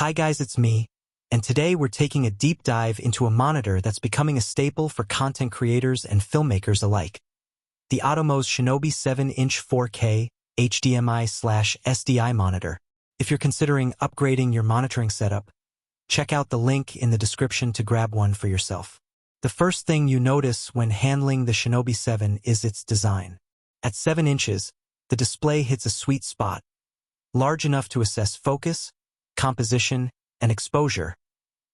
Hi guys, it's me, and today we're taking a deep dive into a monitor that's becoming a staple for content creators and filmmakers alike. The Atomos Shinobi 7-inch 4K HDMI/SDI monitor. If you're considering upgrading your monitoring setup, check out the link in the description to grab one for yourself. The first thing you notice when handling the Shinobi 7 is its design. At 7 inches, the display hits a sweet spot, large enough to assess focus, composition, and exposure,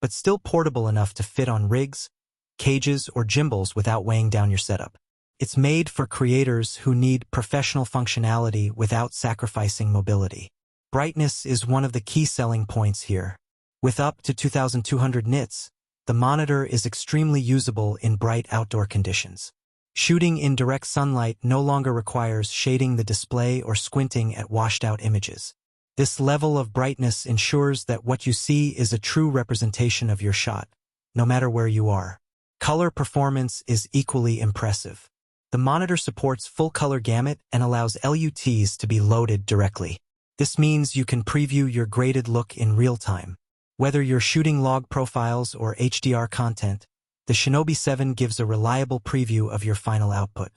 but still portable enough to fit on rigs, cages, or gimbals without weighing down your setup. It's made for creators who need professional functionality without sacrificing mobility. Brightness is one of the key selling points here. With up to 2,200 nits, the monitor is extremely usable in bright outdoor conditions. Shooting in direct sunlight no longer requires shading the display or squinting at washed-out images. This level of brightness ensures that what you see is a true representation of your shot, no matter where you are. Color performance is equally impressive. The monitor supports full color gamut and allows LUTs to be loaded directly. This means you can preview your graded look in real time. Whether you're shooting log profiles or HDR content, the Shinobi 7 gives a reliable preview of your final output.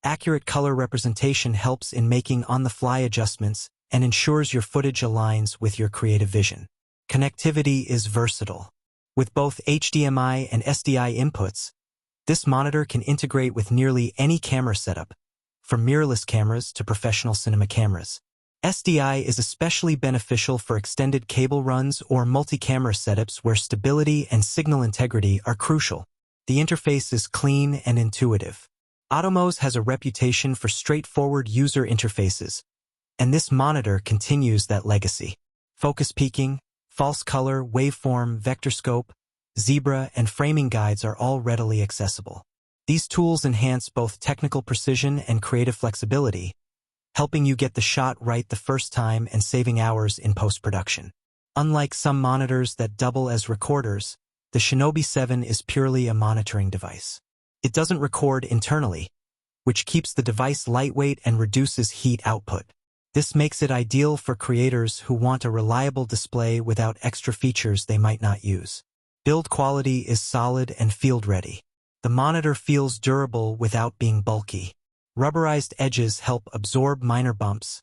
Accurate color representation helps in making on-the-fly adjustments and ensures your footage aligns with your creative vision. Connectivity is versatile. With both HDMI and SDI inputs, this monitor can integrate with nearly any camera setup, from mirrorless cameras to professional cinema cameras. SDI is especially beneficial for extended cable runs or multi-camera setups where stability and signal integrity are crucial. The interface is clean and intuitive. Atomos has a reputation for straightforward user interfaces, and this monitor continues that legacy. Focus peaking, false color, waveform, vector scope, zebra, and framing guides are all readily accessible. These tools enhance both technical precision and creative flexibility, helping you get the shot right the first time and saving hours in post-production. Unlike some monitors that double as recorders, the Shinobi 7 is purely a monitoring device. It doesn't record internally, which keeps the device lightweight and reduces heat output. This makes it ideal for creators who want a reliable display without extra features they might not use. Build quality is solid and field-ready. The monitor feels durable without being bulky. Rubberized edges help absorb minor bumps,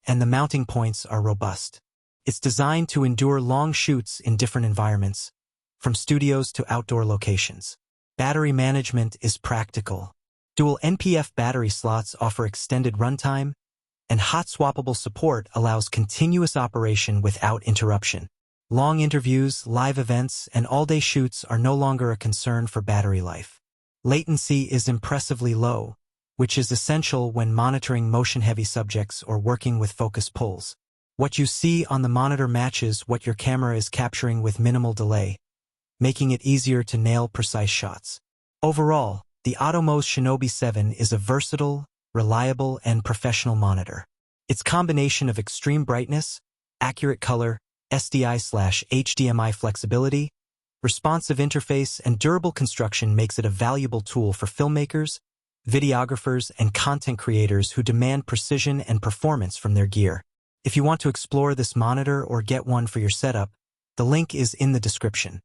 and the mounting points are robust. It's designed to endure long shoots in different environments, from studios to outdoor locations. Battery management is practical. Dual NPF battery slots offer extended runtime, and hot-swappable support allows continuous operation without interruption. Long interviews, live events, and all-day shoots are no longer a concern for battery life. Latency is impressively low, which is essential when monitoring motion-heavy subjects or working with focus pulls. What you see on the monitor matches what your camera is capturing with minimal delay, making it easier to nail precise shots. Overall, the Atomos Shinobi 7 is a versatile, reliable, and professional monitor. Its combination of extreme brightness, accurate color, SDI/HDMI flexibility, responsive interface, and durable construction makes it a valuable tool for filmmakers, videographers, and content creators who demand precision and performance from their gear. If you want to explore this monitor or get one for your setup, the link is in the description.